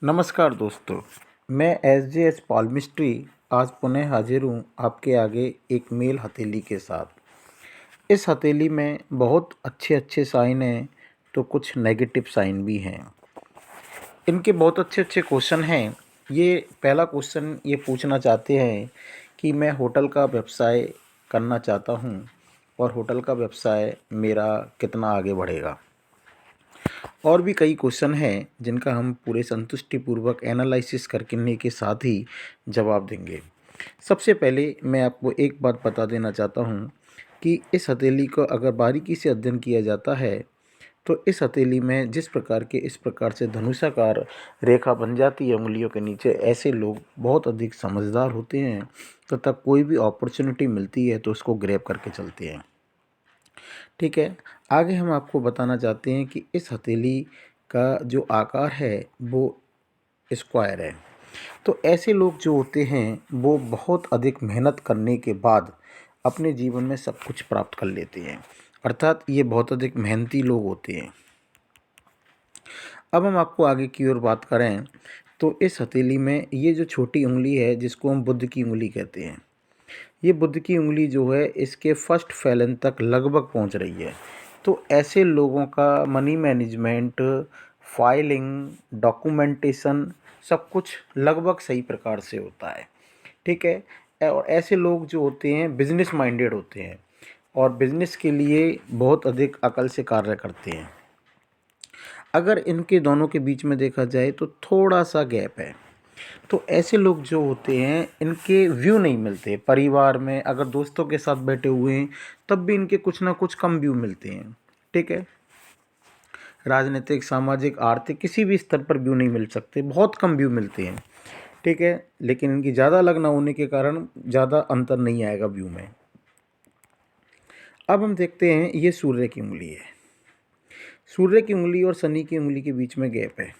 नमस्कार दोस्तों। मैं एस जे एच पॉलमिस्ट्री आज पुनः हाजिर हूँ आपके आगे एक मेल हथेली के साथ। इस हथेली में बहुत अच्छे अच्छे साइन हैं तो कुछ नेगेटिव साइन भी हैं। इनके बहुत अच्छे अच्छे क्वेश्चन हैं। ये पहला क्वेश्चन ये पूछना चाहते हैं कि मैं होटल का व्यवसाय करना चाहता हूँ और होटल का व्यवसाय मेरा कितना आगे बढ़ेगा। और भी कई क्वेश्चन हैं जिनका हम पूरे संतुष्टिपूर्वक एनालिसिस करने के साथ ही जवाब देंगे। सबसे पहले मैं आपको एक बात बता देना चाहता हूँ कि इस हथेली को अगर बारीकी से अध्ययन किया जाता है तो इस हथेली में जिस प्रकार के इस प्रकार से धनुषाकार रेखा बन जाती है उंगलियों के नीचे, ऐसे लोग बहुत अधिक समझदार होते हैं तथा कोई भी अपॉर्चुनिटी मिलती है तो उसको ग्रैब करके चलते हैं। ठीक है, आगे हम आपको बताना चाहते हैं कि इस हथेली का जो आकार है वो स्क्वायर है। तो ऐसे लोग जो होते हैं वो बहुत अधिक मेहनत करने के बाद अपने जीवन में सब कुछ प्राप्त कर लेते हैं, अर्थात ये बहुत अधिक मेहनती लोग होते हैं। अब हम आपको आगे की ओर बात करें तो इस हथेली में ये जो छोटी उंगली है जिसको हम बुद्ध की उंगली कहते हैं, ये बुद्ध की उंगली जो है इसके फर्स्ट फैलन तक लगभग पहुंच रही है। तो ऐसे लोगों का मनी मैनेजमेंट, फाइलिंग, डॉक्यूमेंटेशन सब कुछ लगभग सही प्रकार से होता है। ठीक है, और ऐसे लोग जो होते हैं बिजनेस माइंडेड होते हैं और बिजनेस के लिए बहुत अधिक अकल से कार्य करते हैं। अगर इनके दोनों के बीच में देखा जाए तो थोड़ा सा गैप है। तो ऐसे लोग जो होते हैं इनके व्यू नहीं मिलते परिवार में, अगर दोस्तों के साथ बैठे हुए हैं तब भी इनके कुछ ना कुछ कम व्यू मिलते हैं। ठीक है, राजनीतिक, सामाजिक, आर्थिक किसी भी स्तर पर व्यू नहीं मिल सकते, बहुत कम व्यू मिलते हैं। ठीक है, लेकिन इनकी ज़्यादा लग ना होने के कारण ज़्यादा अंतर नहीं आएगा व्यू में। अब हम देखते हैं ये सूर्य की उंगली है। सूर्य की उंगली और शनि की उंगली के बीच में गैप है।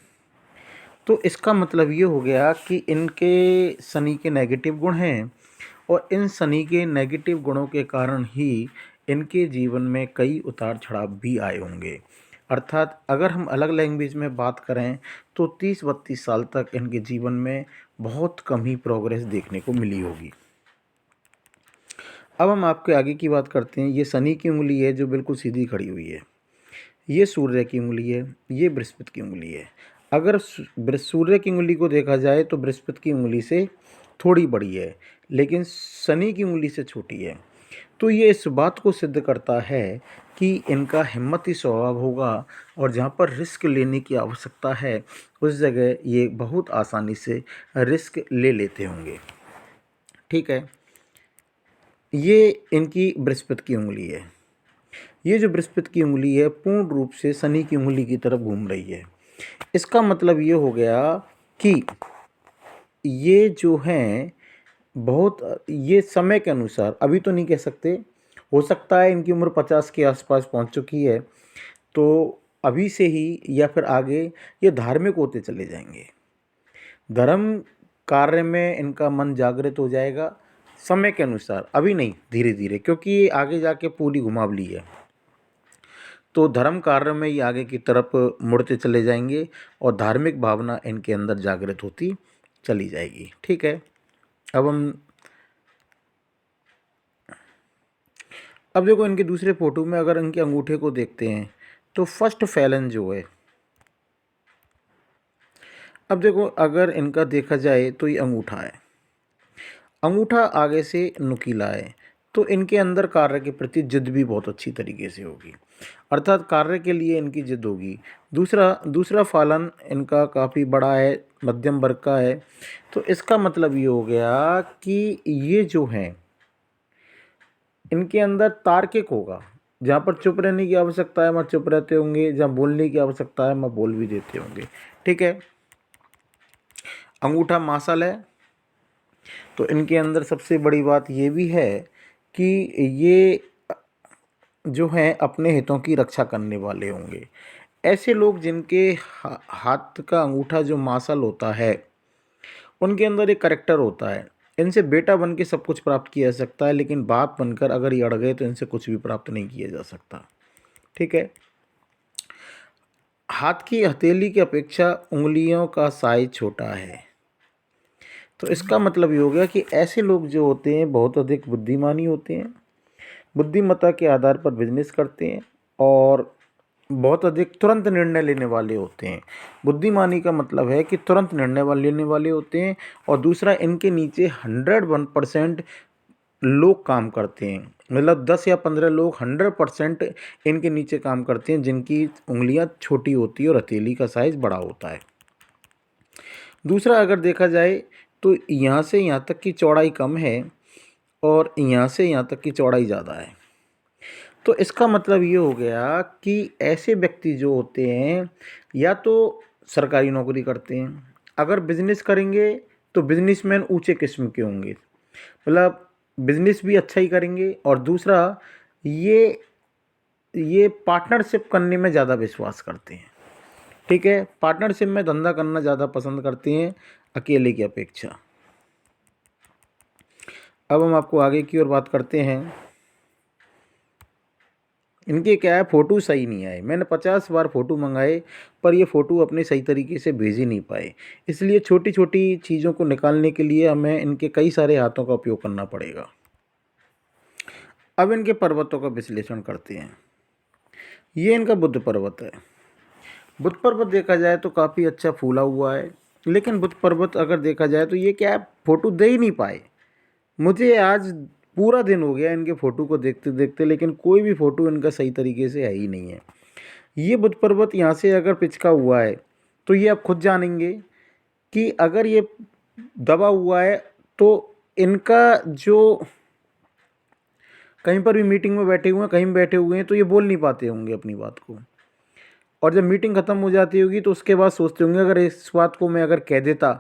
तो इसका मतलब ये हो गया कि इनके शनि के नेगेटिव गुण हैं और इन शनि के नेगेटिव गुणों के कारण ही इनके जीवन में कई उतार चढ़ाव भी आए होंगे। अर्थात अगर हम अलग लैंग्वेज में बात करें तो 30-32 साल तक इनके जीवन में बहुत कम ही प्रोग्रेस देखने को मिली होगी। अब हम आपके आगे की बात करते हैं। ये शनि की उंगली है जो बिल्कुल सीधी खड़ी हुई है, ये सूर्य की उंगली है, ये बृहस्पति की उंगली है। अगर सूर्य की उंगली को देखा जाए तो बृहस्पति की उंगली से थोड़ी बड़ी है लेकिन शनि की उंगली से छोटी है। तो ये इस बात को सिद्ध करता है कि इनका हिम्मती स्वभाव होगा और जहाँ पर रिस्क लेने की आवश्यकता है उस जगह ये बहुत आसानी से रिस्क ले लेते होंगे। ठीक है, ये इनकी बृहस्पति की उंगली है। ये जो बृहस्पति की उंगली है पूर्ण रूप से शनि की उंगली की तरफ घूम रही है। इसका मतलब ये हो गया कि ये जो हैं बहुत, ये समय के अनुसार अभी तो नहीं कह सकते, हो सकता है इनकी उम्र 50 के आसपास पहुंच चुकी है तो अभी से ही या फिर आगे ये धार्मिक होते चले जाएंगे। धर्म कार्य में इनका मन जागृत हो जाएगा समय के अनुसार, अभी नहीं, धीरे धीरे, क्योंकि ये आगे जाके पूरी घुमावली है। तो धर्म कार्य में ये आगे की तरफ मुड़ते चले जाएंगे और धार्मिक भावना इनके अंदर जागृत होती चली जाएगी। ठीक है, अब हम अब देखो इनके दूसरे फोटो में अगर इनके अंगूठे को देखते हैं तो फर्स्ट फैलन जो है, अब देखो अगर इनका देखा जाए तो ये अंगूठा है, अंगूठा आगे से नुकीला है तो इनके अंदर कार्य के प्रति जिद भी बहुत अच्छी तरीके से होगी, अर्थात कार्य के लिए इनकी जिद होगी। दूसरा दूसरा फलन इनका काफ़ी बड़ा है, मध्यम वर्ग का है। तो इसका मतलब ये हो गया कि ये जो हैं इनके अंदर तार्किक होगा, जहाँ पर चुप रहने की आवश्यकता है वहाँ चुप रहते होंगे, जहाँ बोलने की आवश्यकता है वहाँ बोल भी देते होंगे। ठीक है, अंगूठा मासल है तो इनके अंदर सबसे बड़ी बात ये भी है कि ये जो हैं अपने हितों की रक्षा करने वाले होंगे। ऐसे लोग जिनके हाथ का अंगूठा जो मासल होता है उनके अंदर एक करेक्टर होता है। इनसे बेटा बन के सब कुछ प्राप्त किया जा सकता है लेकिन बाप बनकर अगर ये अड़ गए तो इनसे कुछ भी प्राप्त नहीं किया जा सकता। ठीक है, हाथ की हथेली की अपेक्षा उंगलियों का साइज छोटा है। तो इसका मतलब ये हो गया कि ऐसे लोग जो होते हैं बहुत अधिक बुद्धिमानी होते हैं, बुद्धिमत्ता के आधार पर बिजनेस करते हैं और बहुत अधिक तुरंत निर्णय लेने वाले होते हैं। बुद्धिमानी का मतलब है कि तुरंत निर्णय लेने वाले होते हैं। और दूसरा, इनके नीचे 101% लोग काम करते हैं, मतलब 10 या 15 लोग 100% इनके नीचे काम करते हैं, जिनकी उंगलियां छोटी होती है और हथेली का साइज बड़ा होता है। दूसरा, अगर देखा जाए तो यहाँ से यहाँ तक की चौड़ाई कम है और यहाँ से यहाँ तक की चौड़ाई ज़्यादा है। तो इसका मतलब ये हो गया कि ऐसे व्यक्ति जो होते हैं या तो सरकारी नौकरी करते हैं, अगर बिजनेस करेंगे तो बिजनेसमैन ऊंचे किस्म के होंगे, मतलब बिजनेस भी अच्छा ही करेंगे। और दूसरा, ये ये पार्टनरशिप करने में ज़्यादा विश्वास करते हैं। ठीक है, पार्टनरशिप में धंधा करना ज़्यादा पसंद करते हैं अकेले की अपेक्षा। अब हम आपको आगे की ओर बात करते हैं। इनके क्या है, फ़ोटो सही नहीं आए। मैंने 50 बार फ़ोटो मंगाए पर ये फ़ोटो अपने सही तरीके से भेज ही नहीं पाए। इसलिए छोटी छोटी चीज़ों को निकालने के लिए हमें इनके कई सारे हाथों का उपयोग करना पड़ेगा। अब इनके पर्वतों का विश्लेषण करते हैं। ये इनका बुद्ध पर्वत है। बुद्ध पर्वत देखा जाए तो काफ़ी अच्छा फूला हुआ है, लेकिन बुद्ध पर्वत अगर देखा जाए तो ये क्या है, फ़ोटो दे ही नहीं पाए। मुझे आज पूरा दिन हो गया इनके फ़ोटो को देखते देखते, लेकिन कोई भी फ़ोटो इनका सही तरीके से है ही नहीं है। ये बुद्ध पर्वत यहाँ से अगर पिचका हुआ है तो ये आप खुद जानेंगे कि अगर ये दबा हुआ है तो इनका जो कहीं पर भी मीटिंग में बैठे हुए हैं, कहीं बैठे हुए हैं, तो ये बोल नहीं पाते होंगे अपनी बात को। और जब मीटिंग ख़त्म हो जाती होगी तो उसके बाद सोचते होंगे अगर इस बात को मैं अगर कह देता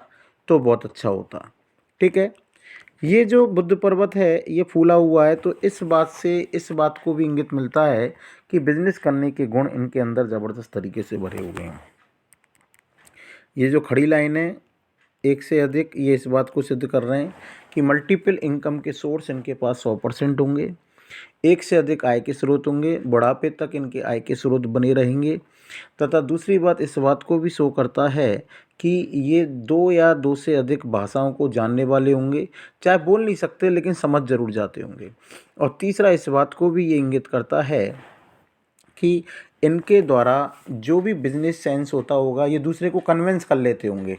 तो बहुत अच्छा होता। ठीक है, ये जो बुद्ध पर्वत है ये फूला हुआ है, तो इस बात को भी इंगित मिलता है कि बिजनेस करने के गुण इनके अंदर ज़बरदस्त तरीके से भरे हुए हैं। ये जो खड़ी लाइन है, एक से अधिक, ये इस बात को सिद्ध कर रहे हैं कि मल्टीपल इनकम के सोर्स इनके पास 100% होंगे, एक से अधिक आय के स्रोत होंगे, बुढ़ापे तक इनके आय के स्रोत बने रहेंगे। तथा दूसरी बात इस बात को भी शो करता है कि ये 2 या 2 से अधिक भाषाओं को जानने वाले होंगे, चाहे बोल नहीं सकते लेकिन समझ ज़रूर जाते होंगे। और तीसरा, इस बात को भी ये इंगित करता है कि इनके द्वारा जो भी बिजनेस सेंस होता होगा, ये दूसरे को कन्विंस कर लेते होंगे,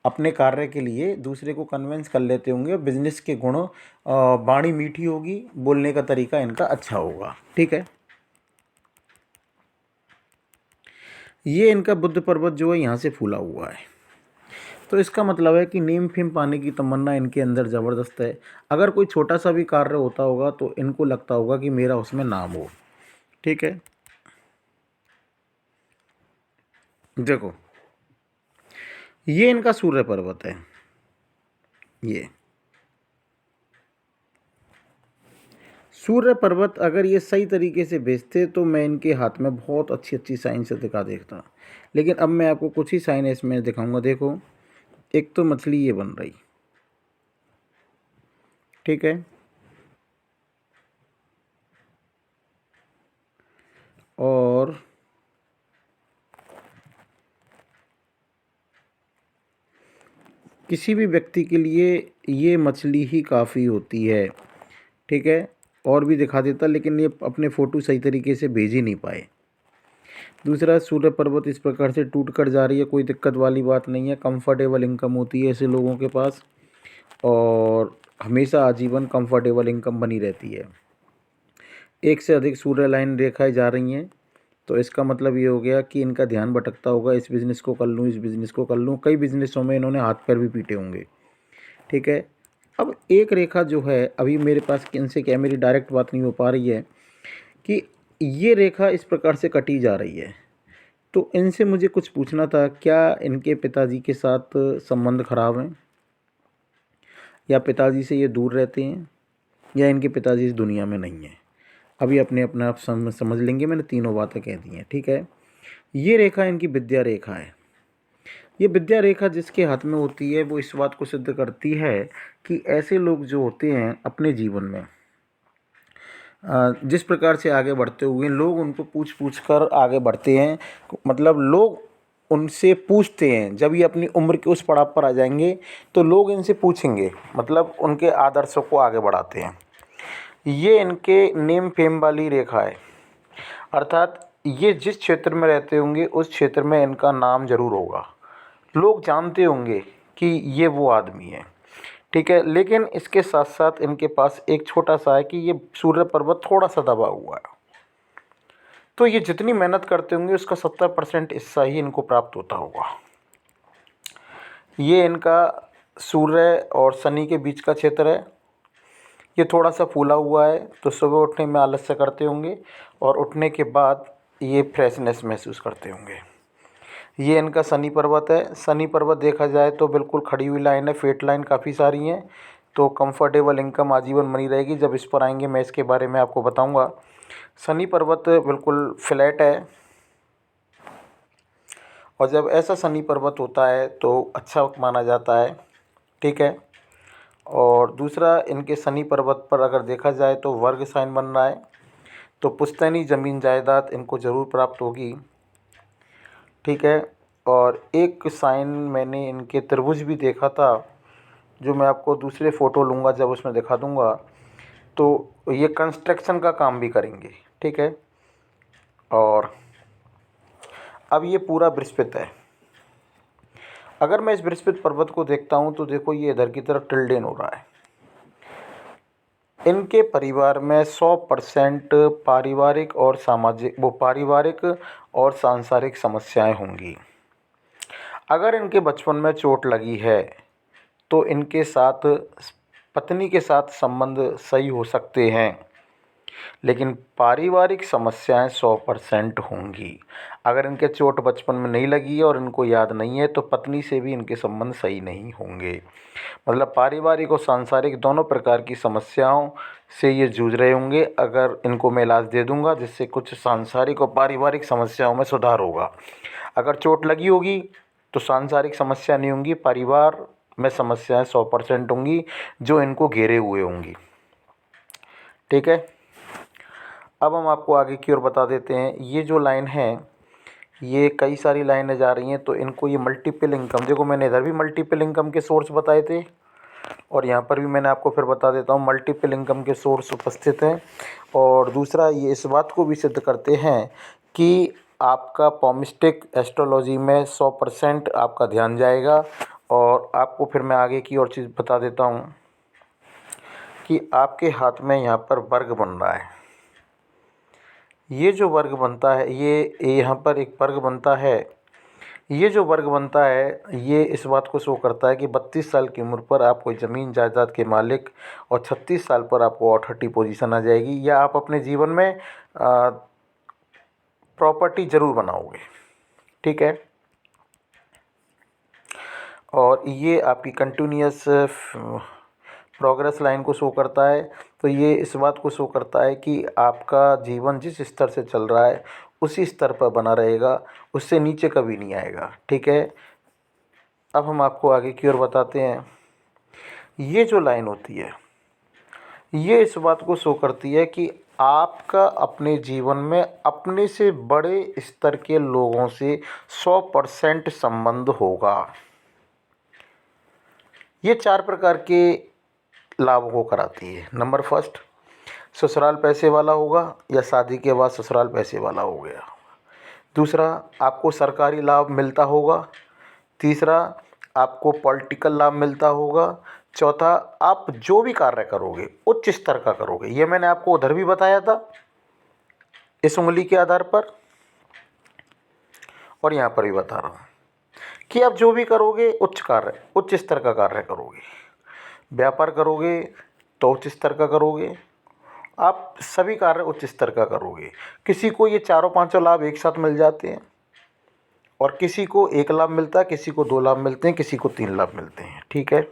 अपने कार्य के लिए दूसरे को कन्विंस कर लेते होंगे। बिजनेस के गुण, वाणी मीठी होगी, बोलने का तरीका इनका अच्छा होगा। ठीक है, ये इनका बुद्ध पर्वत जो है यहाँ से फूला हुआ है, तो इसका मतलब है कि नेम फेम पाने की तमन्ना इनके अंदर ज़बरदस्त है। अगर कोई छोटा सा भी कार्य होता होगा तो इनको लगता होगा कि मेरा उसमें नाम हो। ठीक है, देखो, ये इनका सूर्य पर्वत है। ये सूर्य पर्वत अगर ये सही तरीके से बेचते तो मैं इनके हाथ में बहुत अच्छी अच्छी साइन से दिखा देखता, लेकिन अब मैं आपको कुछ ही साइन इसमें दिखाऊंगा। देखो, एक तो मछली ये बन रही, ठीक है, और किसी भी व्यक्ति के लिए ये मछली ही काफ़ी होती है। ठीक है, और भी दिखा देता लेकिन ये अपने फ़ोटो सही तरीके से भेज ही नहीं पाए। दूसरा, सूर्य पर्वत इस प्रकार से टूट कर जा रही है, कोई दिक्कत वाली बात नहीं है, कंफर्टेबल इनकम होती है ऐसे लोगों के पास, और हमेशा आजीवन कंफर्टेबल इनकम बनी रहती है। एक से अधिक सूर्य लाइन रेखाएं जा रही हैं, तो इसका मतलब ये हो गया कि इनका ध्यान भटकता होगा, इस बिज़नेस को कर लूँ, इस बिज़नेस को कर लूँ। कई बिज़नेसों में इन्होंने हाथ पैर भी पीटे होंगे। ठीक है, अब एक रेखा जो है, अभी मेरे पास इनसे क्या, मेरी डायरेक्ट बात नहीं हो पा रही है कि ये रेखा इस प्रकार से कटी जा रही है, तो इनसे मुझे कुछ पूछना था, क्या इनके पिताजी के साथ संबंध खराब हैं, या पिताजी से ये दूर रहते हैं, या इनके पिताजी इस दुनिया में नहीं हैं। अभी अपने अपने आप समझ लेंगे, मैंने तीनों बातें कह दी हैं। ठीक है, ये रेखा इनकी विद्या रेखा है। ये विद्या रेखा जिसके हाथ में होती है वो इस बात को सिद्ध करती है कि ऐसे लोग जो होते हैं अपने जीवन में जिस प्रकार से आगे बढ़ते हुए लोग उनको पूछ पूछ कर आगे बढ़ते हैं, मतलब लोग उनसे पूछते हैं। जब ये अपनी उम्र के उस पड़ाव पर आ जाएंगे तो लोग इनसे पूछेंगे, मतलब उनके आदर्शों को आगे बढ़ाते हैं। ये इनके नेम फेम वाली रेखा है, अर्थात ये जिस क्षेत्र में रहते होंगे उस क्षेत्र में इनका नाम जरूर होगा, लोग जानते होंगे कि ये वो आदमी है। ठीक है, लेकिन इसके साथ साथ इनके पास एक छोटा सा है कि ये सूर्य पर्वत थोड़ा सा दबा हुआ है, तो ये जितनी मेहनत करते होंगे उसका 70% हिस्सा ही इनको प्राप्त होता होगा। ये इनका सूर्य और शनि के बीच का क्षेत्र है। ये थोड़ा सा फूला हुआ है, तो सुबह उठने में आलस्य करते होंगे और उठने के बाद ये फ्रेशनेस महसूस करते होंगे। ये इनका शनि पर्वत है। शनि पर्वत देखा जाए तो बिल्कुल खड़ी हुई लाइन है, फेट लाइन काफ़ी सारी हैं, तो कंफर्टेबल इनकम आजीवन बनी रहेगी। जब इस पर आएंगे मैं इसके बारे में आपको बताऊंगा। शनि पर्वत बिल्कुल फ्लैट है, और जब ऐसा शनि पर्वत होता है तो अच्छा माना जाता है। ठीक है, और दूसरा इनके शनि पर्वत पर अगर देखा जाए तो वर्ग साइन बन रहा है, तो पुश्तैनी ज़मीन जायदाद इनको ज़रूर प्राप्त होगी। ठीक है, और एक साइन मैंने इनके त्रिभुज भी देखा था, जो मैं आपको दूसरे फ़ोटो लूँगा जब उसमें दिखा दूँगा। तो ये कंस्ट्रक्शन का काम भी करेंगे। ठीक है, और अब ये पूरा बृहस्पति है। अगर मैं इस बृहस्पति पर्वत को देखता हूँ तो देखो ये इधर की तरफ टिल्डेन हो रहा है। इनके परिवार में 100% पारिवारिक और पारिवारिक और सांसारिक समस्याएं होंगी। अगर इनके बचपन में चोट लगी है तो इनके साथ पत्नी के साथ संबंध सही हो सकते हैं, लेकिन पारिवारिक समस्याएं 100% होंगी। अगर इनके चोट बचपन में नहीं लगी है और इनको याद नहीं है तो पत्नी से भी इनके संबंध सही नहीं होंगे। मतलब पारिवारिक और सांसारिक दोनों प्रकार की समस्याओं से ये जूझ रहे होंगे। अगर इनको मैं इलाज दे दूंगा जिससे कुछ सांसारिक और पारिवारिक समस्याओं में सुधार होगा। अगर चोट लगी होगी तो सांसारिक समस्या नहीं होंगी, परिवार में समस्याएं 100% होंगी जो इनको घेरे हुए होंगी। ठीक है, अब हम आपको आगे की ओर बता देते हैं। ये जो लाइन है, ये कई सारी लाइनें जा रही हैं, तो इनको ये मल्टीपल इनकम, देखो मैंने इधर भी मल्टीपल इनकम के सोर्स बताए थे और यहाँ पर भी मैंने आपको फिर बता देता हूँ मल्टीपल इनकम के सोर्स उपस्थित हैं। और दूसरा ये इस बात को भी सिद्ध करते हैं कि आपका पॉमिस्टिक एस्ट्रोलॉजी में 100% आपका ध्यान जाएगा। और आपको फिर मैं आगे की और चीज़ बता देता हूँ कि आपके हाथ में यहाँ पर वर्ग बन रहा है। ये जो वर्ग बनता है, ये यहाँ पर एक वर्ग बनता है। ये जो वर्ग बनता है ये इस बात को शो करता है कि 32 साल की उम्र पर आप कोई ज़मीन जायदाद के मालिक और 36 साल पर आपको अथॉरिटी पोजीशन आ जाएगी, या आप अपने जीवन में प्रॉपर्टी ज़रूर बनाओगे। ठीक है, और ये आपकी कंटिन्यूअस प्रोग्रेस लाइन को शो करता है। तो ये इस बात को शो करता है कि आपका जीवन जिस स्तर से चल रहा है उसी स्तर पर बना रहेगा, उससे नीचे कभी नहीं आएगा। ठीक है, अब हम आपको आगे की ओर बताते हैं। ये जो लाइन होती है ये इस बात को शो करती है कि आपका अपने जीवन में अपने से बड़े स्तर के लोगों से 100% संबंध होगा। ये 4 प्रकार के लाभों को कराती है। नंबर फर्स्ट, ससुराल पैसे वाला होगा या शादी के बाद ससुराल पैसे वाला हो गया। दूसरा, आपको सरकारी लाभ मिलता होगा। तीसरा, आपको पॉलिटिकल लाभ मिलता होगा। चौथा, आप जो भी कार्य करोगे उच्च स्तर का करोगे। ये मैंने आपको उधर भी बताया था इस उंगली के आधार पर, और यहाँ पर भी बता रहा हूँ कि आप जो भी करोगे उच्च स्तर का कार्य करोगे। व्यापार करोगे तो उच्च स्तर का करोगे। आप सभी कार्य उच्च स्तर का करोगे। किसी को ये चारों पांचों लाभ एक साथ मिल जाते हैं और किसी को एक लाभ मिलता है, किसी को 2 लाभ मिलते हैं, किसी को 3 लाभ मिलते हैं। ठीक है,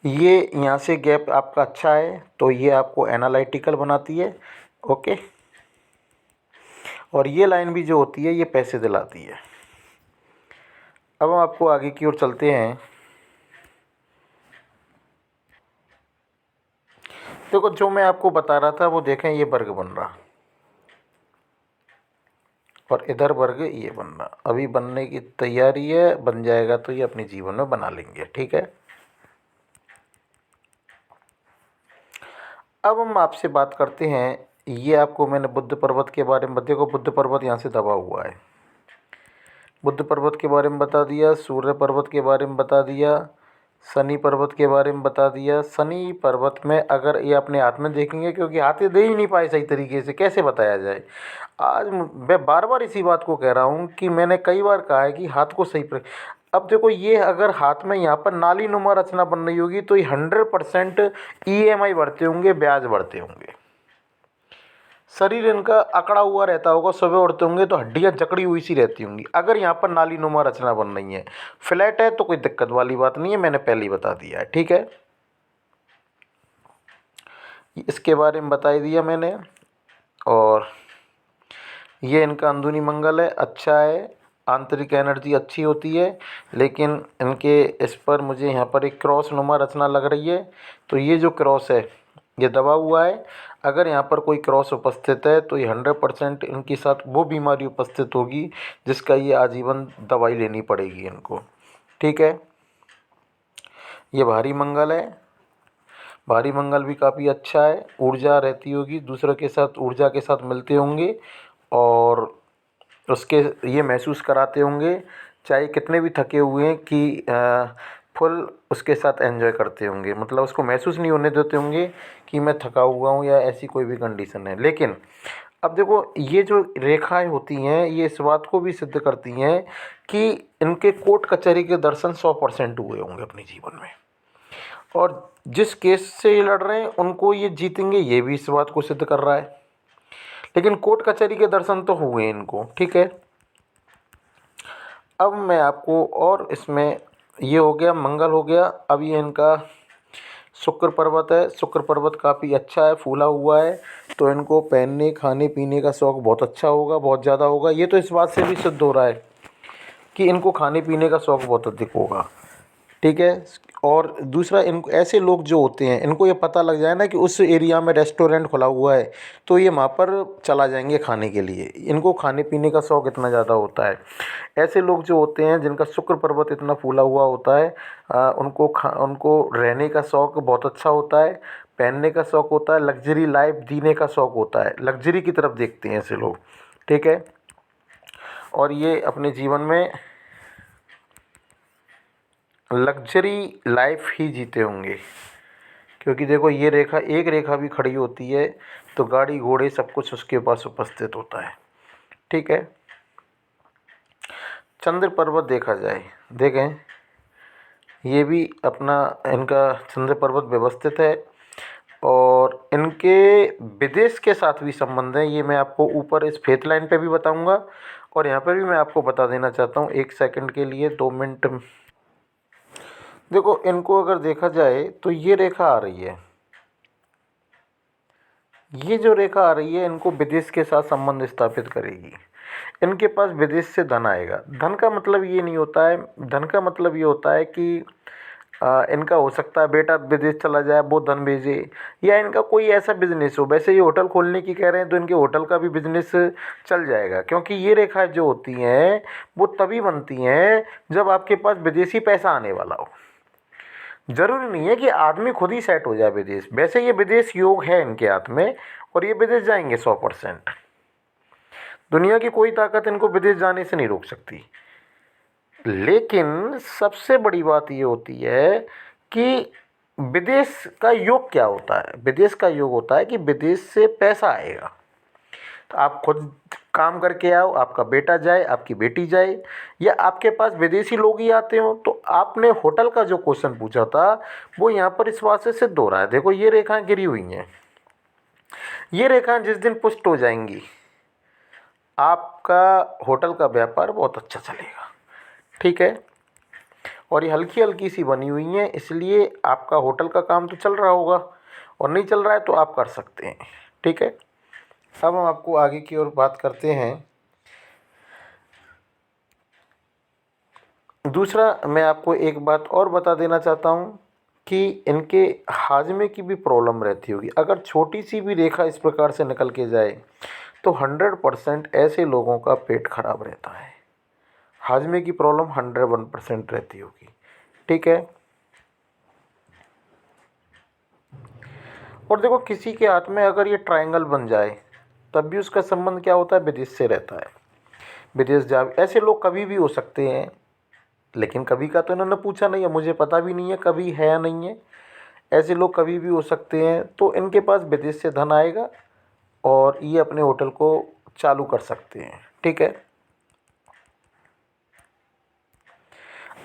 ये यहाँ से गैप आपका अच्छा है तो ये आपको एनालिटिकल बनाती है। ओके, और ये लाइन भी जो होती है ये पैसे दिलाती है। अब हम आपको आगे की ओर चलते हैं। देखो जो मैं आपको बता रहा था वो देखें, ये वर्ग बन रहा और इधर वर्ग ये बन रहा, अभी बनने की तैयारी है, बन जाएगा तो ये अपने जीवन में बना लेंगे। ठीक है, अब हम आपसे बात करते हैं। ये आपको मैंने बुद्ध पर्वत के बारे में, देखो बुद्ध पर्वत यहाँ से दबा हुआ है, बुद्ध पर्वत के बारे में बता दिया, सूर्य पर्वत के बारे में बता दिया, शनि पर्वत के बारे में बता दिया। शनि पर्वत में अगर ये अपने हाथ में देखेंगे, क्योंकि हाथ ये दे ही नहीं पाए सही तरीके से, कैसे बताया जाए। आज मैं बार बार इसी बात को कह रहा हूँ कि मैंने कई बार कहा है कि हाथ को सही अब देखो ये अगर हाथ में यहाँ पर नाली नुमा रचना बन रही होगी तो ये 100% EMI भरते होंगे, ब्याज भरते होंगे। शरीर इनका अकड़ा हुआ रहता होगा, सुबह उठते होंगे तो हड्डियां जकड़ी हुई सी रहती होंगी। अगर यहाँ पर नाली नुमा रचना बन रही है, फ्लैट है तो कोई दिक्कत वाली बात नहीं है, मैंने पहले ही बता दिया है। ठीक है, इसके बारे में बता ही दिया मैंने। और ये इनका अंदरूनी मंगल है, अच्छा है, आंतरिक एनर्जी अच्छी होती है। लेकिन इनके इस पर मुझे यहाँ पर एक क्रॉस नुमा रचना लग रही है, तो ये जो क्रॉस है ये दबा हुआ है। अगर यहाँ पर कोई क्रॉस उपस्थित है तो ये 100% इनके साथ वो बीमारी उपस्थित होगी जिसका ये आजीवन दवाई लेनी पड़ेगी इनको। ठीक है, ये भारी मंगल है, भारी मंगल भी काफ़ी अच्छा है, ऊर्जा रहती होगी, दूसरों के साथ ऊर्जा के साथ मिलते होंगे और उसके ये महसूस कराते होंगे, चाहे कितने भी थके हुए हैं, कि फुल उसके साथ एंजॉय करते होंगे। मतलब उसको महसूस नहीं होने देते होंगे कि मैं थका हुआ हूँ या ऐसी कोई भी कंडीशन है। लेकिन अब देखो ये जो रेखाएं होती हैं ये इस बात को भी सिद्ध करती हैं कि इनके कोर्ट कचहरी के दर्शन 100% हुए होंगे अपने जीवन में, और जिस केस से ये लड़ रहे हैं उनको ये जीतेंगे, ये भी इस बात को सिद्ध कर रहा है। लेकिन कोर्ट कचहरी के दर्शन तो हुए इनको। ठीक है, अब मैं आपको, और इसमें ये हो गया मंगल हो गया, अब ये इनका शुक्र पर्वत है। शुक्र पर्वत काफ़ी अच्छा है, फूला हुआ है, तो इनको पहनने खाने पीने का शौक़ बहुत अच्छा होगा, बहुत ज़्यादा होगा। ये तो इस बात से भी सिद्ध हो रहा है कि इनको खाने पीने का शौक़ बहुत अधिक होगा। ठीक है, और दूसरा इनको ऐसे लोग जो होते हैं इनको ये पता लग जाए ना कि उस एरिया में रेस्टोरेंट खुला हुआ है तो ये वहाँ पर चला जाएंगे खाने के लिए। इनको खाने पीने का शौक़ इतना ज़्यादा होता है। ऐसे लोग जो होते हैं जिनका शुक्र पर्वत इतना फूला हुआ होता है, उनको रहने का शौक़ बहुत अच्छा होता है, पहनने का शौक़ होता है, लग्जरी लाइफ जीने का शौक़ होता है, लग्जरी की तरफ देखते हैं ऐसे लोग। ठीक है, और ये अपने जीवन में लग्जरी लाइफ ही जीते होंगे, क्योंकि देखो ये रेखा, एक रेखा भी खड़ी होती है तो गाड़ी घोड़े सब कुछ उसके पास उपस्थित होता है। ठीक है, चंद्र पर्वत देखा जाए, देखें ये भी अपना, इनका चंद्र पर्वत व्यवस्थित है और इनके विदेश के साथ भी संबंध है। ये मैं आपको ऊपर इस फेथ लाइन पे भी बताऊंगा और यहाँ पर भी मैं आपको बता देना चाहता हूँ, 1 सेकंड के लिए, 2 मिनट। देखो इनको अगर देखा जाए तो ये रेखा आ रही है, ये जो रेखा आ रही है इनको विदेश के साथ संबंध स्थापित करेगी। इनके पास विदेश से धन आएगा। धन का मतलब ये नहीं होता है, धन का मतलब ये होता है कि इनका हो सकता है बेटा विदेश चला जाए, वो धन भेजे, या इनका कोई ऐसा बिजनेस हो। वैसे ये होटल खोलने की कह रहे हैं तो इनके होटल का भी बिजनेस चल जाएगा, क्योंकि ये रेखाएं जो होती हैं वो तभी बनती हैं जब आपके पास विदेशी पैसा आने वाला हो। ज़रूरी नहीं है कि आदमी खुद ही सेट हो जाए विदेश, वैसे ये विदेश योग है इनके हाथ में और ये विदेश जाएंगे 100%। दुनिया की कोई ताकत इनको विदेश जाने से नहीं रोक सकती। लेकिन सबसे बड़ी बात ये होती है कि विदेश का योग क्या होता है। विदेश का योग होता है कि विदेश से पैसा आएगा, तो आप खुद काम करके आओ, आपका बेटा जाए, आपकी बेटी जाए, या आपके पास विदेशी लोग ही आते हो। तो आपने होटल का जो क्वेश्चन पूछा था वो यहाँ पर इस बात से सिद्ध हो रहा है। देखो ये रेखाएं गिरी हुई हैं, ये रेखाएं जिस दिन पुष्ट हो जाएंगी आपका होटल का व्यापार बहुत अच्छा चलेगा। ठीक है, और ये हल्की हल्की सी बनी हुई हैं, इसलिए आपका होटल का काम तो चल रहा होगा, और नहीं चल रहा है तो आप कर सकते हैं। ठीक है, अब हम आपको आगे की ओर बात करते हैं। दूसरा मैं आपको एक बात और बता देना चाहता हूँ कि इनके हाजमे की भी प्रॉब्लम रहती होगी। अगर छोटी सी भी रेखा इस प्रकार से निकल के जाए तो 100% ऐसे लोगों का पेट खराब रहता है। हाजमे की प्रॉब्लम 101% रहती होगी। ठीक है। और देखो, किसी के हाथ में अगर ये ट्रायंगल बन जाए तब भी उसका संबंध क्या होता है, विदेश से रहता है। विदेश जा, ऐसे लोग कभी भी हो सकते हैं, लेकिन कभी का तो इन्होंने पूछा नहीं है, मुझे पता भी नहीं है कभी है या नहीं है। ऐसे लोग कभी भी हो सकते हैं, तो इनके पास विदेश से धन आएगा और ये अपने होटल को चालू कर सकते हैं। ठीक है।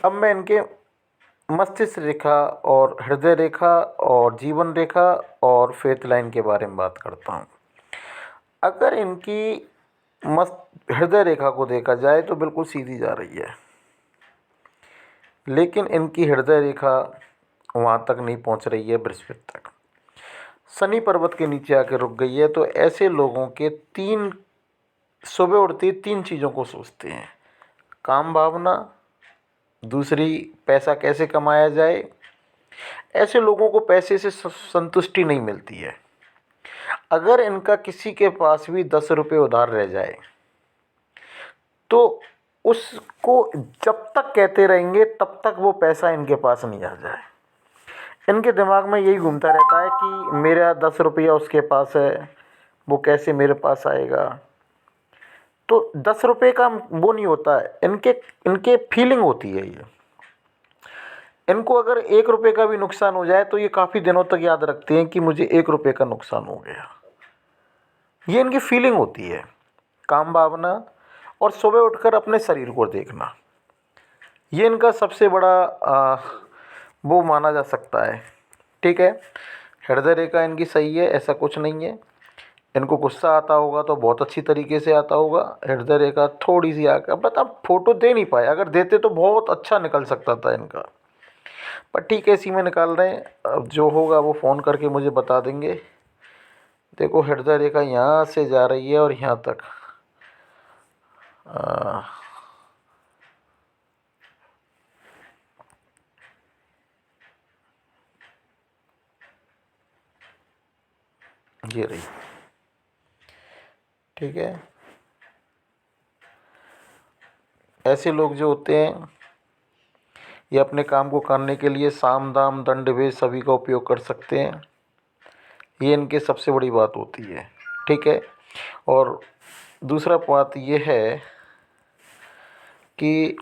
अब मैं इनके मस्तिष्क रेखा और हृदय रेखा और जीवन रेखा और फेथ लाइन के बारे में बात करता हूँ। अगर इनकी मस्त हृदय रेखा को देखा जाए तो बिल्कुल सीधी जा रही है, लेकिन इनकी हृदय रेखा वहाँ तक नहीं पहुँच रही है, बृहस्पति तक। शनि पर्वत के नीचे आकर रुक गई है। तो ऐसे लोगों के सुबह उठते ही 3 चीज़ों को सोचते हैं। काम भावना, दूसरी पैसा कैसे कमाया जाए। ऐसे लोगों को पैसे से संतुष्टि नहीं मिलती है। अगर इनका किसी के पास भी 10 रुपये उधार रह जाए तो उसको जब तक कहते रहेंगे तब तक वो पैसा इनके पास नहीं आ जाए। इनके दिमाग में यही घूमता रहता है कि मेरा 10 रुपया उसके पास है, वो कैसे मेरे पास आएगा। तो 10 रुपये का वो नहीं होता है, इनके इनके फीलिंग होती है ये। इनको अगर 1 रुपये का भी नुकसान हो जाए तो ये काफ़ी दिनों तक याद रखते हैं कि मुझे 1 रुपये का नुकसान हो गया। ये इनकी फीलिंग होती है। काम भावना और सुबह उठकर अपने शरीर को देखना, ये इनका सबसे बड़ा वो माना जा सकता है। ठीक है। हृदय रेखा इनकी सही है, ऐसा कुछ नहीं है। इनको गुस्सा आता होगा तो बहुत अच्छी तरीके से आता होगा। हृदय रेखा थोड़ी सी आकर, बट अब फोटो दे नहीं पाए, अगर देते तो बहुत अच्छा निकल सकता था इनका, पर ठीक है, इसी में निकाल रहे हैं। अब जो होगा वो फ़ोन करके मुझे बता देंगे। देखो, हृदय रेखा यहाँ से जा रही है और यहाँ तक। ये रही। ठीक है। ऐसे लोग जो होते हैं ये अपने काम को करने के लिए साम दाम दंड भेद सभी का उपयोग कर सकते हैं। ये इनके सबसे बड़ी बात होती है। ठीक है। और दूसरा बात ये है कि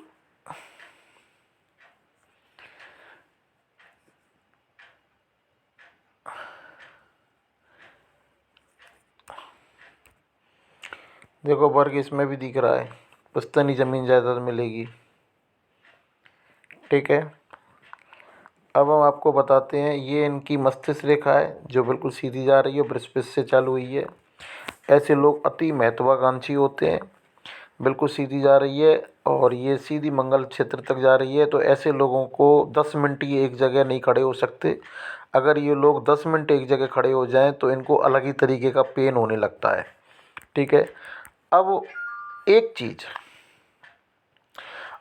देखो, वर्ग इसमें भी दिख रहा है, पुश्तैनी ज़मीन जायदाद मिलेगी। ठीक है। अब हम आपको बताते हैं, ये इनकी मस्तिष्क रेखा है जो बिल्कुल सीधी जा रही है, बृहस्पति से चालू हुई है। ऐसे लोग अति महत्वाकांक्षी होते हैं, बिल्कुल सीधी जा रही है और ये सीधी मंगल क्षेत्र तक जा रही है। तो ऐसे लोगों को 10 मिनट ये एक जगह नहीं खड़े हो सकते। अगर ये लोग 10 मिनट एक जगह खड़े हो जाएं तो इनको अलग ही तरीके का पेन होने लगता है। ठीक है। अब एक चीज़,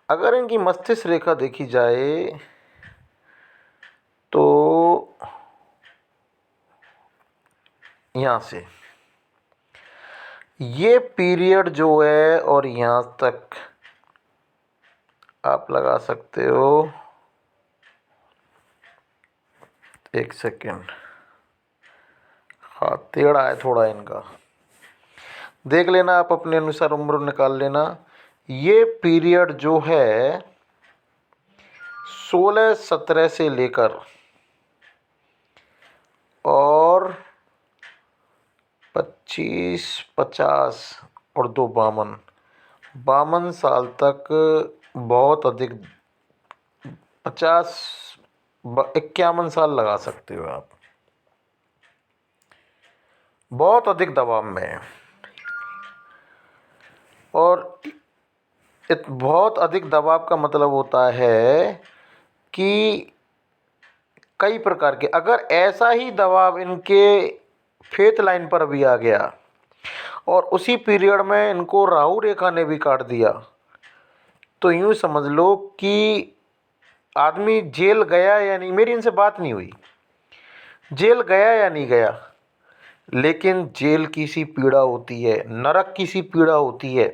अगर इनकी मस्तिष्क रेखा देखी जाए तो यहाँ से ये पीरियड जो है और यहाँ तक आप लगा सकते हो। एक सेकेंड, हाँ, टेढ़ा है थोड़ा इनका, देख लेना आप अपने अनुसार, उम्र निकाल लेना। ये पीरियड जो है 16-17 से लेकर और 25-50 और 2 52 साल तक बहुत अधिक 51 साल लगा सकते हो आप, बहुत अधिक दबाव में है। और बहुत अधिक दबाव का मतलब होता है कि कई प्रकार के, अगर ऐसा ही दबाव इनके फेथ लाइन पर भी आ गया और उसी पीरियड में इनको राहु रेखा ने भी काट दिया तो यूँ समझ लो कि आदमी जेल गया या नहीं, मेरी इनसे बात नहीं हुई, जेल गया या नहीं गया, लेकिन जेल की सी पीड़ा होती है, नरक की सी पीड़ा होती है।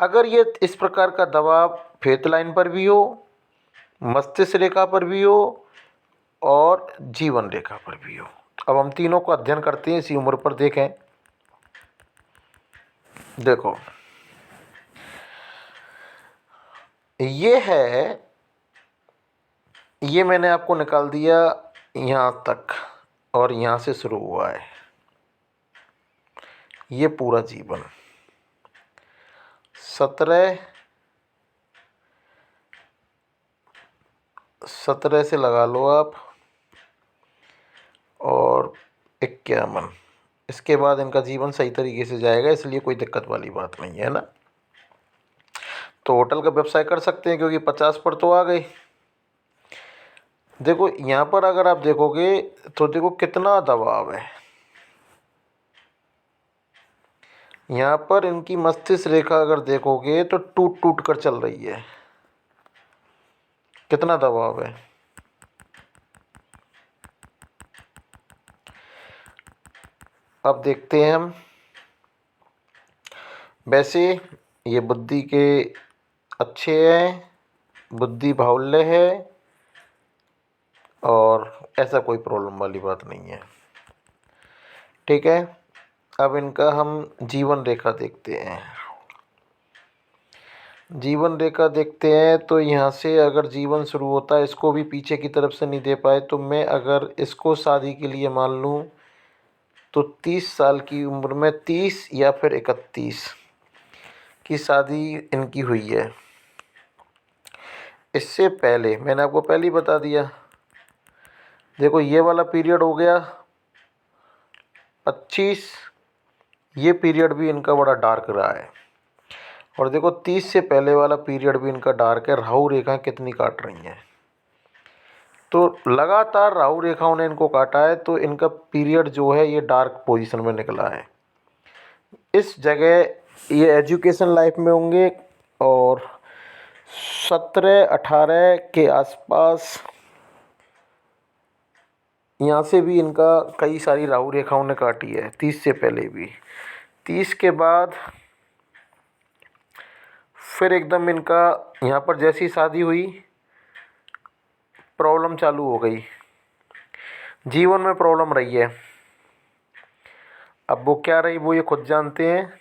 अगर ये इस प्रकार का दबाव फेत लाइन पर भी हो, मस्तिष्क रेखा पर भी हो और जीवन रेखा पर भी हो। अब हम तीनों को अध्ययन करते हैं इसी उम्र पर। देखें, देखो ये है, ये मैंने आपको निकाल दिया यहाँ तक और यहाँ से शुरू हुआ है ये पूरा जीवन। 17 से लगा लो आप और 51, इसके बाद इनका जीवन सही तरीके से जाएगा, इसलिए कोई दिक्कत वाली बात नहीं है ना। तो होटल का व्यवसाय कर सकते हैं क्योंकि 50 पर तो आ गए। देखो यहाँ पर अगर आप देखोगे तो देखो कितना दबाव है। यहाँ पर इनकी मस्तिष्क रेखा अगर देखोगे तो टूट टूट कर चल रही है, कितना दबाव है। अब देखते हैं हम, वैसे ये बुद्धि के अच्छे हैं, बुद्धि बाहुल्य है और ऐसा कोई प्रॉब्लम वाली बात नहीं है, ठीक है। अब इनका हम जीवन रेखा देखते हैं। जीवन रेखा देखते हैं तो यहाँ से अगर जीवन शुरू होता है, इसको भी पीछे की तरफ से नहीं दे पाए तो मैं अगर इसको शादी के लिए मान लूँ तो 30 साल की उम्र में, 30 या फिर 31 की शादी इनकी हुई है। इससे पहले मैंने आपको पहले ही बता दिया, देखो ये वाला पीरियड हो गया 25, ये पीरियड भी इनका बड़ा डार्क रहा है। और देखो 30 से पहले वाला पीरियड भी इनका डार्क है। राहु रेखा कितनी काट रही हैं, तो लगातार राहु रेखाओं ने इनको काटा है, तो इनका पीरियड जो है ये डार्क पोजीशन में निकला है। इस जगह ये एजुकेशन लाइफ में होंगे और 17-18 के आसपास यहाँ से भी इनका कई सारी राहु रेखाओं ने काटी है, 30 से पहले भी। 30 के बाद फिर एकदम इनका यहाँ पर जैसी शादी हुई प्रॉब्लम चालू हो गई, जीवन में प्रॉब्लम रही है। अब वो क्या रही वो ये खुद जानते हैं।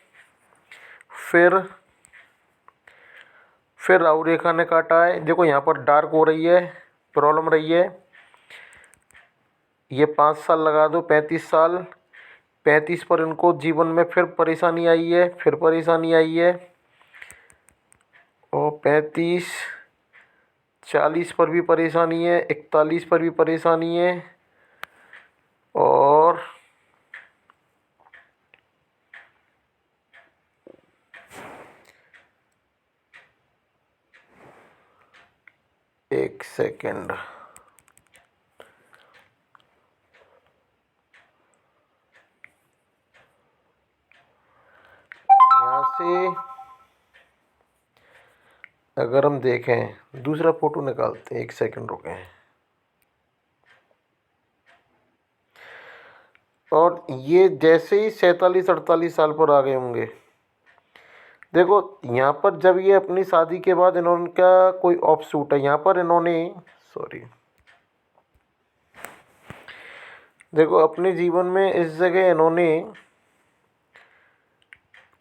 फिर राहु रेखा ने काटा है, देखो यहाँ पर डार्क हो रही है, प्रॉब्लम रही है। ये 5 साल लगा दो, 35 साल। 35 पर इनको जीवन में फिर परेशानी आई है, फिर परेशानी आई है और 35, 40 पर भी परेशानी है, 41 पर भी परेशानी है और एक सेकंड, यहाँ से अगर हम देखें, दूसरा फोटो निकालते हैं, एक सेकंड रुकें। और ये जैसे ही 47-48 साल पर आ गए होंगे, देखो यहाँ पर जब ये अपनी शादी के बाद इन्होंने का कोई ऑफ शूट है, यहाँ पर इन्होंने सॉरी देखो अपने जीवन में इस जगह इन्होंने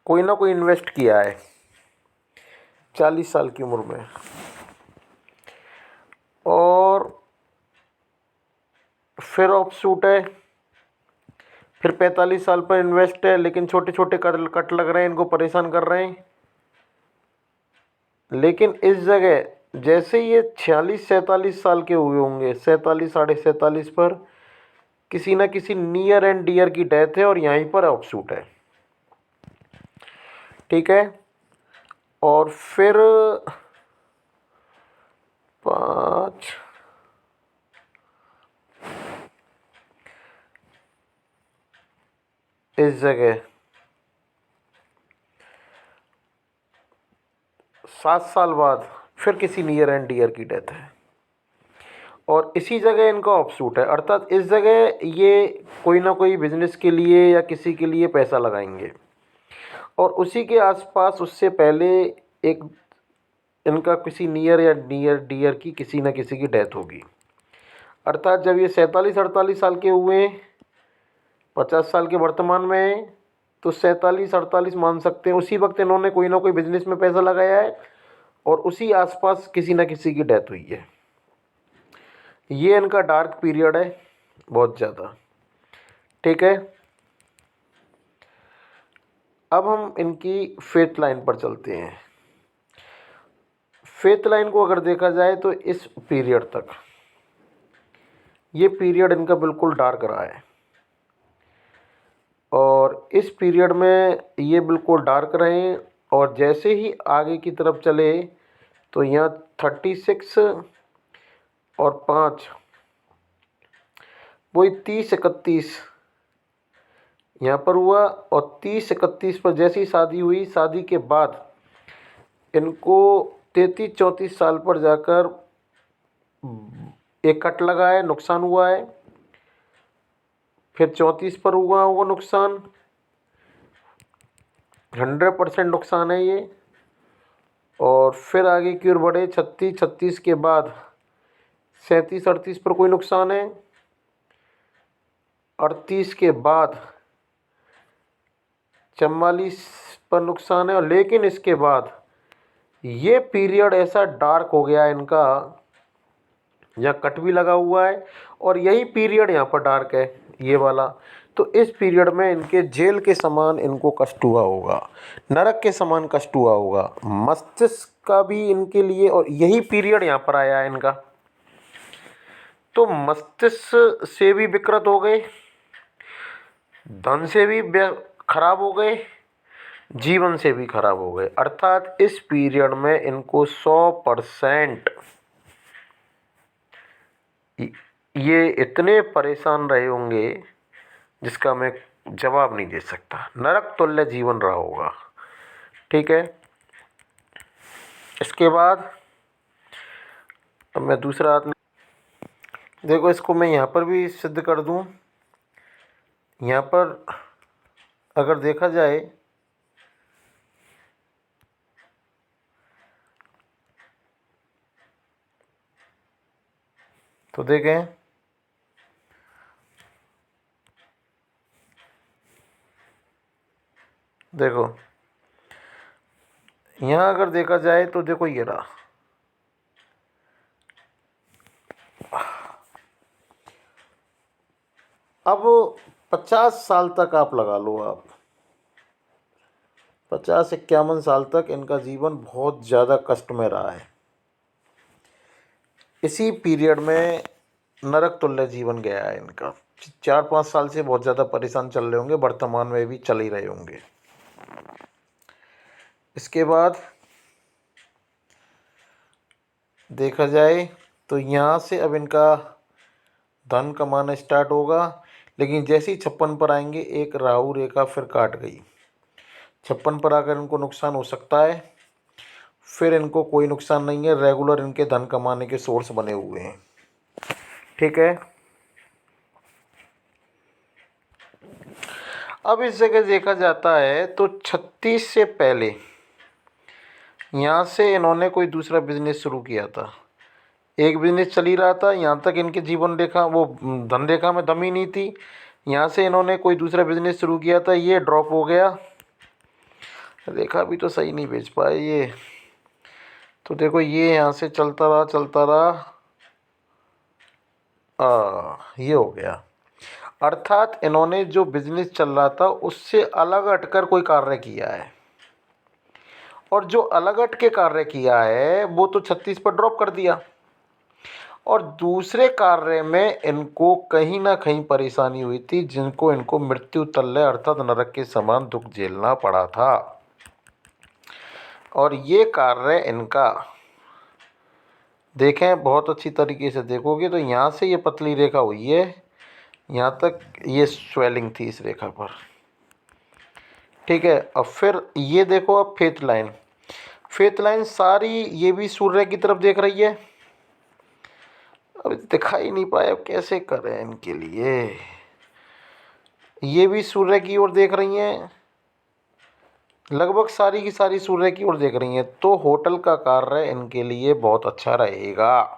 कोई ना कोई इन्वेस्ट किया है 40 साल की उम्र में, और फिर ऑफ शूट है, फिर 45 साल पर इन्वेस्ट है, लेकिन छोटे छोटे कट लग रहे हैं, इनको परेशान कर रहे हैं। लेकिन इस जगह जैसे ये 46-47 साल के हुए होंगे, 47 47.5 पर किसी न किसी नियर एंड डियर की डेथ है और यहीं पर ऑफ शूट है, ठीक है। और फिर 5 इस जगह 7 साल बाद फिर किसी नियर एंड डियर की डेथ है। और इसी जगह इनका ऑफशूट है, अर्थात इस जगह ये कोई ना कोई बिजनेस के लिए या किसी के लिए पैसा लगाएंगे और उसी के आसपास उससे पहले एक इनका किसी नियर या नियर डियर की किसी न किसी की डेथ होगी। अर्थात जब ये 47-48 साल के हुए, 50 साल के वर्तमान में हैं, तो 47-48 मान सकते हैं उसी वक्त इन्होंने कोई ना कोई बिजनेस में पैसा लगाया है और उसी आसपास किसी न किसी की डेथ हुई है। ये इनका डार्क पीरियड है बहुत ज़्यादा। ठीक है, अब हम इनकी फेथ लाइन पर चलते हैं। फेथ लाइन को अगर देखा जाए तो इस पीरियड तक ये पीरियड इनका बिल्कुल डार्क रहा है और इस पीरियड में ये बिल्कुल डार्क रहे और जैसे ही आगे की तरफ चले तो यहाँ 36 और 5 वही 30-31 यहाँ पर हुआ और 30-31 पर जैसी शादी हुई, शादी के बाद इनको 33-34 साल पर जाकर एक कट लगा है, नुकसान हुआ है। फिर 34 पर हुआ होगा नुकसान, 100% नुकसान है ये। और फिर आगे की ओर बढ़े 36 के बाद 37-38 पर कोई नुकसान है, 38 के बाद 44 पर नुकसान है। और लेकिन इसके बाद ये पीरियड ऐसा डार्क हो गया है इनका, यहाँ कट भी लगा हुआ है और यही पीरियड यहाँ पर डार्क है ये वाला। तो इस पीरियड में इनके जेल के समान इनको कष्ट हुआ होगा, नरक के समान कष्ट हुआ होगा, मस्तिष्क का भी इनके लिए। और यही पीरियड यहाँ पर आया है इनका, तो मस्तिष्क से भी विकृत हो गए, धन से भी खराब हो गए, जीवन से भी खराब हो गए। अर्थात इस पीरियड में इनको 100% ये इतने परेशान रहे होंगे जिसका मैं जवाब नहीं दे सकता। नरक तुल्य जीवन रहा होगा। ठीक है, इसके बाद अब मैं दूसरा हाथ में देखो, इसको मैं यहाँ पर भी सिद्ध कर दूँ। यहाँ पर अगर देखा जाए तो देखें, देखो यहाँ अगर देखा जाए तो देखो ये रहा। अब 50 साल तक आप लगा लो, आप 50-51 साल तक इनका जीवन बहुत ज़्यादा कष्ट में रहा है। इसी पीरियड में नरक तुल्य जीवन गया है इनका। 4-5 साल से बहुत ज़्यादा परेशान चल रहे होंगे, वर्तमान में भी चल ही रहे होंगे। इसके बाद देखा जाए तो यहाँ से अब इनका धन कमाना स्टार्ट होगा, लेकिन जैसे ही 56 पर आएंगे एक राहु रेखा फिर काट गई। 56 पर आकर इनको नुकसान हो सकता है, फिर इनको कोई नुकसान नहीं है, रेगुलर इनके धन कमाने के सोर्स बने हुए हैं। ठीक है, अब इस जगह देखा जाता है तो 36 से पहले यहाँ से इन्होंने कोई दूसरा बिजनेस शुरू किया था। एक बिजनेस चल ही रहा था, यहाँ तक इनके जीवन रेखा वो धन रेखा में दम ही नहीं थी। यहाँ से इन्होंने कोई दूसरा बिजनेस शुरू किया था, ये ड्रॉप हो गया, रेखा भी तो सही नहीं बेच पाए ये। तो देखो ये यहाँ से चलता रहा ये हो गया। अर्थात इन्होंने जो बिजनेस चल रहा था उससे अलग हटकर कोई कार्य किया है, और जो अलग हट के कार्य किया है वो तो 36 पर ड्रॉप कर दिया, और दूसरे कार्य में इनको कहीं ना कहीं परेशानी हुई थी, जिनको इनको मृत्यु तल्य अर्थात नरक के समान दुख झेलना पड़ा था। और ये कार्य इनका देखें, बहुत अच्छी तरीके से देखोगे तो यहाँ से ये पतली रेखा हुई है, यहाँ तक ये स्वेलिंग थी इस रेखा पर। ठीक है, अब फिर ये देखो, अब फेथ लाइन सारी ये भी सूर्य की तरफ देख रही है। अब दिखाई नहीं पाया, अब कैसे करें इनके लिए। ये भी सूर्य की ओर देख रही हैं, लगभग सारी की सारी सूर्य की ओर देख रही हैं, तो होटल का कार्य इनके लिए बहुत अच्छा रहेगा।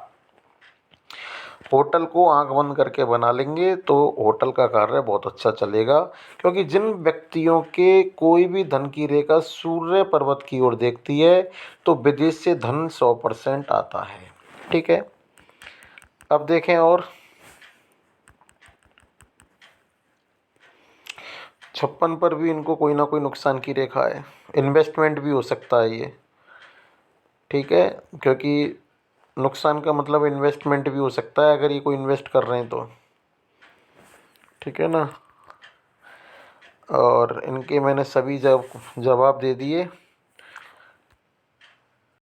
होटल को आंख बंद करके बना लेंगे तो होटल का कार्य बहुत अच्छा चलेगा, क्योंकि जिन व्यक्तियों के कोई भी धन की रेखा सूर्य पर्वत की ओर देखती है तो विदेश से धन 100% आता है। ठीक है, अब देखें और 56 पर भी इनको कोई ना कोई नुकसान की रेखा है, इन्वेस्टमेंट भी हो सकता है ये। ठीक है, क्योंकि नुकसान का मतलब इन्वेस्टमेंट भी हो सकता है अगर ये कोई इन्वेस्ट कर रहे हैं तो। ठीक है ना, और इनके मैंने सभी जवाब दे दिए।